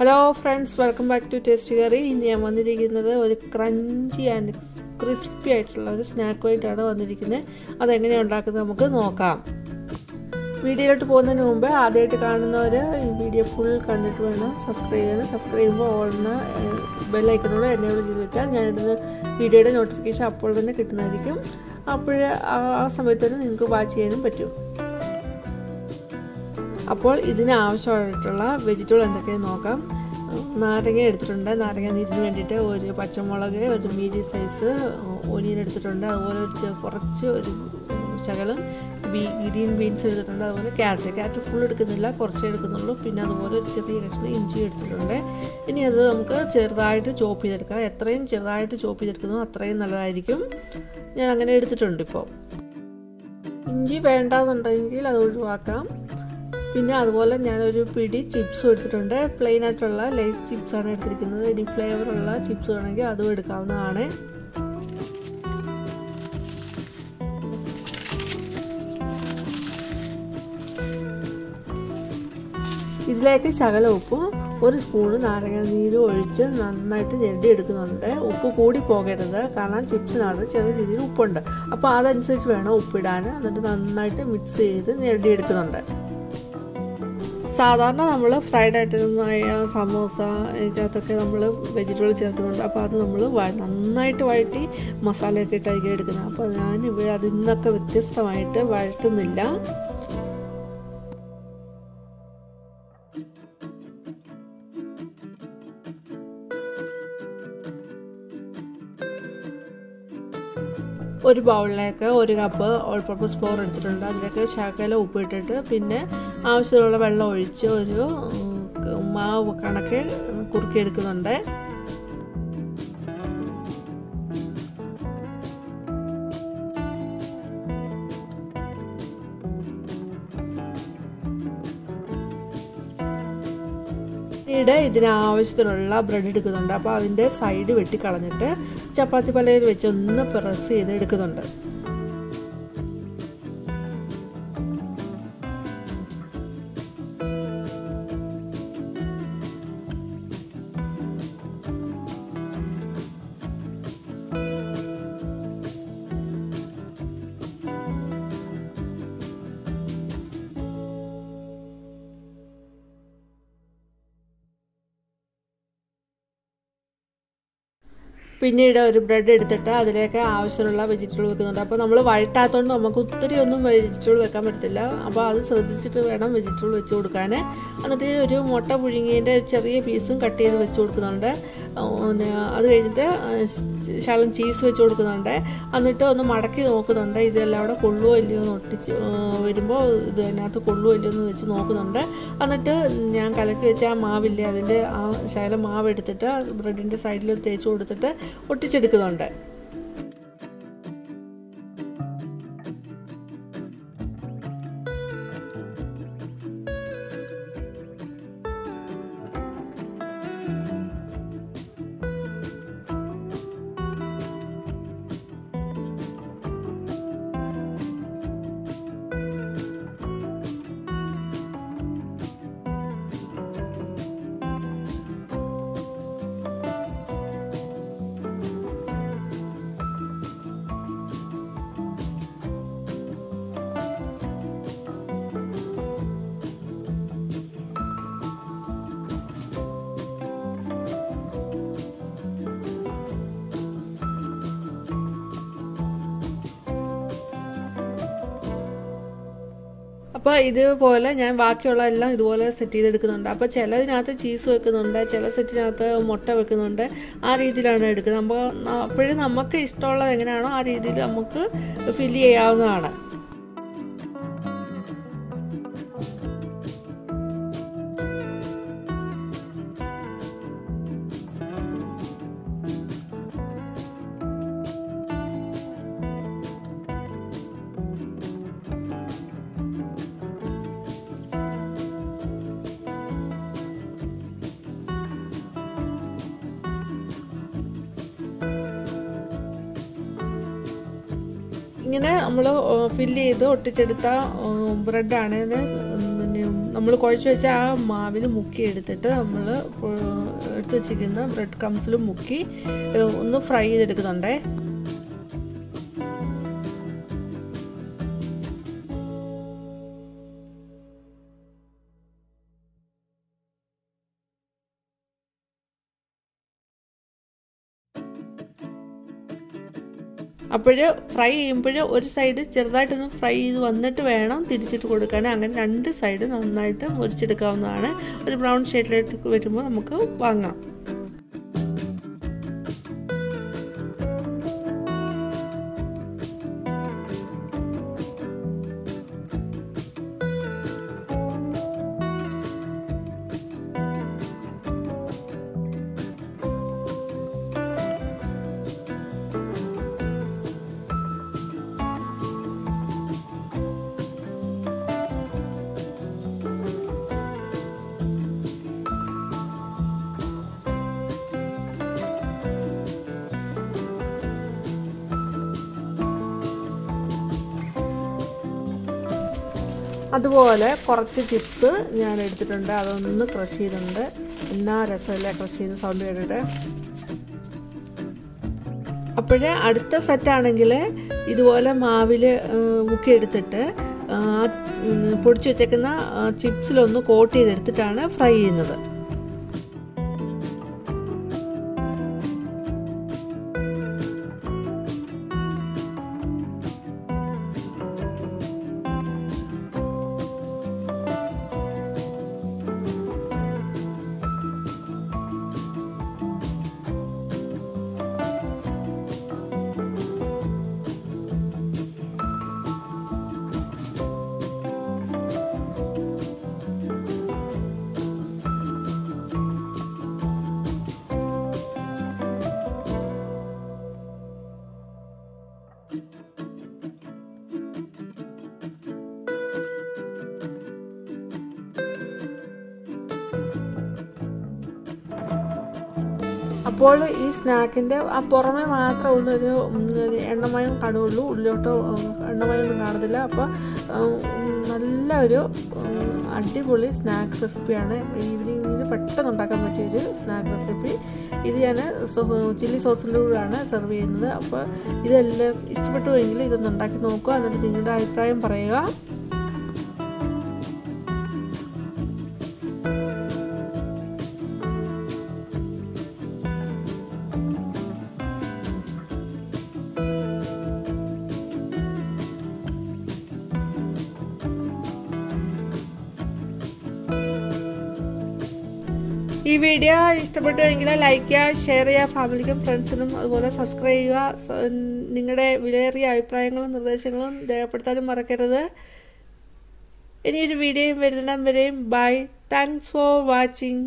Hello friends, welcome back to Tasty Curry. ഇന്ന് ഞാൻ വന്നിരിക്കുന്നത് ഒരു ക്രഞ്ചി ആൻഡ് ക്രിസ്പി ആയിട്ടുള്ള ഒരു സ്നാക്ക് ആയിട്ടാണ് വന്നിരിക്കുന്നത്. അതെങ്ങനെയാണ് ഉണ്ടാക്കുന്നത് നമുക്ക് നോക്കാം. വീഡിയോയിലോട്ട് പോകുന്നതിന് മുമ്പ് ആദ്യമായിട്ട് കാണുന്നവർ ഈ വീഡിയോ ഫുൾ കണ്ടിട്ട് വേണം സബ്സ്ക്രൈബ് ചെയ്യാൻ. സബ്സ്ക്രൈബ് ചെയ്യുമ്പോൾ ഓൾന്ന് ബെല്ലൈക്കണോട് എനേബിൾ ചെയ്ത് വെച്ചാൽ ഞാനിടുന്ന വീഡിയോയുടെ നോട്ടിഫിക്കേഷൻ അപ്പോൾ തന്നെ കിട്ടുന്നതായിരിക്കും. അപ്പോൾ ആ സമയത്ത് തന്നെ നിങ്ങൾക്ക് വാച്ച് ചെയ്യാനും പറ്റും. അപ്പോൾ ഇതിന് ആവശ്യമായിട്ടുള്ള വെജിറ്റബിൾ എന്തൊക്കെയാണെന്ന് നോക്കാം. നാരങ്ങ എടുത്തിട്ടുണ്ട്. നാരങ്ങ നീരിന് വേണ്ടിയിട്ട് ഒരു പച്ചമുളക്, ഒരു മീഡിയം സൈസ് ഓനിയൻ എടുത്തിട്ടുണ്ട്. അതുപോലെ കുറച്ച് ഒരു ശകലം ഗ്രീൻ ബീൻസ് എടുത്തിട്ടുണ്ട്. അതുപോലെ ക്യാരറ്റ് ഫുൾ എടുക്കുന്നില്ല, കുറച്ചേ എടുക്കുന്നുള്ളൂ. പിന്നെ അതുപോലെ ഒരു ചെറിയ കഷ്ണം ഇഞ്ചി എടുത്തിട്ടുണ്ട്. ഇനി അത് നമുക്ക് ചെറുതായിട്ട് ചോപ്പ് ചെയ്തെടുക്കാം. എത്രയും ചെറുതായിട്ട് ചോപ്പ് ചെയ്തെടുക്കുന്നോ അത്രയും നല്ലതായിരിക്കും. ഞാൻ അങ്ങനെ എടുത്തിട്ടുണ്ട്. ഇപ്പോൾ ഇഞ്ചി വേണ്ടാന്നുണ്ടെങ്കിൽ അത് ഒഴിവാക്കാം. പിന്നെ അതുപോലെ ഞാനൊരു പിടി ചിപ്സും എടുത്തിട്ടുണ്ട്. പ്ലെയിൻ ആയിട്ടുള്ള ലേസ് ചിപ്സാണ് എടുത്തിരിക്കുന്നത്. ഇനി ഫ്ലേവറുള്ള ചിപ്സ് വേണമെങ്കിൽ അതും എടുക്കാവുന്നതാണ്. ഇതിലേക്ക് ശകല ഉപ്പും ഒരു സ്പൂണ് നാരങ്ങ നീരും ഒഴിച്ച് നന്നായിട്ട് ഞെരടി എടുക്കുന്നുണ്ട്. ഉപ്പ് കൂടി പോകരുത്, കാരണം ചിപ്സിനകത്ത് ചെറിയ രീതിയിൽ ഉപ്പുണ്ട്. അപ്പോൾ അതനുസരിച്ച് വേണം ഉപ്പിടാൻ. എന്നിട്ട് നന്നായിട്ട് മിക്സ് ചെയ്ത് ഞെരടി എടുക്കുന്നുണ്ട്. സാധാരണ നമ്മൾ ഫ്രൈഡ് ഐറ്റമായ സമോസ ഇതിനകത്തൊക്കെ നമ്മൾ വെജിറ്റബിൾ ചേർക്കുന്നുണ്ട്. അപ്പോൾ അത് നമ്മൾ നന്നായിട്ട് വഴറ്റി മസാലയൊക്കെ ഇട്ടായിരിക്കും എടുക്കുന്നത്. അപ്പോൾ ഞാനിവിടെ അതിൽ നിന്നൊക്കെ വ്യത്യസ്തമായിട്ട് വഴറ്റുന്നില്ല. ഒരു ബൗളിലേക്ക് ഒരു കപ്പ് ഓൾ പർപ്പസ് ഫ്ലോർ എടുത്തിട്ടുണ്ട്. അതിലേക്ക് ശകലം ഉപ്പിട്ടിട്ട് പിന്നെ ആവശ്യത്തിനുള്ള വെള്ളം ഒഴിച്ച് ഒരു മാവ് കണക്ക് കുറുക്കിയെടുക്കുന്നുണ്ട്. പിന്നീട് ഇതിനാവശ്യത്തിനുള്ള ബ്രെഡ് എടുക്കുന്നുണ്ട്. അപ്പോൾ അതിൻ്റെ സൈഡ് വെട്ടിക്കളഞ്ഞിട്ട് ചപ്പാത്തി പലയിൽ വെച്ച് ഒന്ന് പ്രസ് ചെയ്ത് എടുക്കുന്നുണ്ട്. പിന്നീട് ഒരു ബ്രെഡ് എടുത്തിട്ട് അതിലേക്ക് ആവശ്യമുള്ള വെജിറ്റബിൾ വെക്കുന്നുണ്ട്. അപ്പോൾ നമ്മൾ വഴറ്റാത്തതുകൊണ്ട് നമുക്ക് ഒത്തിരി ഒന്നും വെജിറ്റബിൾ വെക്കാൻ പറ്റത്തില്ല. അപ്പോൾ അത് ശ്രദ്ധിച്ചിട്ട് വേണം വെജിറ്റബിൾ വെച്ച് കൊടുക്കാൻ. എന്നിട്ട് ഒരു മുട്ട പുഴുങ്ങിയതിൻ്റെ ചെറിയ പീസും കട്ട് ചെയ്ത് വെച്ച് കൊടുക്കുന്നുണ്ട്. അത് കഴിഞ്ഞിട്ട് ശകലം ചീസ് വെച്ച് കൊടുക്കുന്നുണ്ട്. എന്നിട്ട് ഒന്ന് മടക്കി നോക്കുന്നുണ്ട്, ഇതെല്ലാം അവിടെ കൊള്ളുമോ ഇല്ലയോ എന്ന് ഒട്ടിച്ച് വരുമ്പോൾ ഇതിനകത്ത് കൊള്ളുമോ ഇല്ലയോ എന്ന് വെച്ച് നോക്കുന്നുണ്ട്. എന്നിട്ട് ഞാൻ കലക്കി വെച്ച ആ മാവില്ലേ, അതിൻ്റെ ആ ശകലം മാവ് എടുത്തിട്ട് ബ്രെഡിൻ്റെ സൈഡിൽ തേച്ച് കൊടുത്തിട്ട് ഒട്ടിച്ചെടുക്കുന്നുണ്ട്. അപ്പോൾ ഇതുപോലെ ഞാൻ ബാക്കിയുള്ള എല്ലാം ഇതുപോലെ സെറ്റ് ചെയ്തെടുക്കുന്നുണ്ട്. അപ്പോൾ ചിലതിനകത്ത് ചീസ് വെക്കുന്നുണ്ട്, ചില സെറ്റിനകത്ത് മുട്ട വെക്കുന്നുണ്ട്. ആ രീതിയിലാണ് എടുക്കുന്നത്. അപ്പോൾ അപ്പോഴും നമുക്ക് ഇഷ്ടമുള്ളത് എങ്ങനെയാണോ ആ രീതിയിൽ നമുക്ക് ഫില്ല് ചെയ്യാവുന്നതാണ്. ഇങ്ങനെ നമ്മൾ ഫില്ല് ചെയ്ത് ഒട്ടിച്ചെടുത്ത ബ്രെഡാണ്. നമ്മൾ കുഴച്ച് വെച്ച ആ മാവിൽ മുക്കി എടുത്തിട്ട് നമ്മൾ എടുത്ത് വെച്ചിരിക്കുന്ന ബ്രെഡ് ക്രംസിലും മുക്കി ഒന്ന് ഫ്രൈ ചെയ്തെടുക്കുന്നുണ്ടേ. അപ്പോൾ ഫ്രൈ ചെയ്യുമ്പോൾ ഒരു സൈഡ് ചെറുതായിട്ടൊന്ന് ഫ്രൈ ചെയ്ത് വന്നിട്ട് വേണം തിരിച്ചിട്ട് കൊടുക്കാൻ. അങ്ങനെ രണ്ട് സൈഡ് നന്നായിട്ട് മുറിച്ചെടുക്കാവുന്നതാണ്. ഒരു ബ്രൗൺ ഷെയ്ഡിലേക്ക് വരുമ്പോൾ നമുക്ക് വാങ്ങാം. അതുപോലെ കുറച്ച് ചിപ്സ് ഞാൻ എടുത്തിട്ടുണ്ട്. അതൊന്ന് ക്രഷ് ചെയ്തിട്ടുണ്ട്. എന്നാ രസമല്ല ക്രഷ് ചെയ്യുന്ന സൗണ്ട് കേട്ടിട്ട്. അപ്പോഴേ അടുത്ത സെറ്റാണെങ്കിൽ ഇതുപോലെ മാവിൽ മുക്കിയെടുത്തിട്ട് പൊടിച്ച് വെച്ചേക്കുന്ന ചിപ്സിലൊന്ന് കോട്ട് ചെയ്തെടുത്തിട്ടാണ് ഫ്രൈ ചെയ്യുന്നത്. അപ്പോൾ ഈ സ്നാക്കിൻ്റെ ആ പുറമെ മാത്രം ഉള്ളൊരു എണ്ണമയം കാണുകയുള്ളൂ, ഉള്ളിലോട്ട് എണ്ണമയമൊന്നും കാണത്തില്ല. അപ്പോൾ നല്ലൊരു അടിപൊളി സ്നാക്ക് റെസിപ്പിയാണ്. ഈവനിങ്ങിൽ പെട്ടെന്ന് ഉണ്ടാക്കാൻ പറ്റിയൊരു സ്നാക്ക് റെസിപ്പി. ഇത് ഞാൻ ചില്ലി സോസിൻ്റെ കൂടെയാണ് സെർവ് ചെയ്യുന്നത്. അപ്പോൾ ഇതെല്ലാം ഇഷ്ടപ്പെട്ടുവെങ്കിൽ ഇതൊന്ന് ഉണ്ടാക്കി നോക്കുക. എന്നിട്ട് നിങ്ങളുടെ അഭിപ്രായം പറയുക. ഈ വീഡിയോ ഇഷ്ടപ്പെട്ടുവെങ്കിൽ ലൈക്ക് ചെയ്യുക, ഷെയർ ചെയ്യുക, ഫാമിലിക്കും ഫ്രണ്ട്സിനും. അതുപോലെ സബ്സ്ക്രൈബ് ചെയ്യുക. നിങ്ങളുടെ വിലയേറിയ അഭിപ്രായങ്ങളും നിർദ്ദേശങ്ങളും രേഖപ്പെടുത്താനും മറക്കരുത്. ഇനിയൊരു വീഡിയോയും വരുന്നിടം വരെയും ബൈ. Thanks for watching.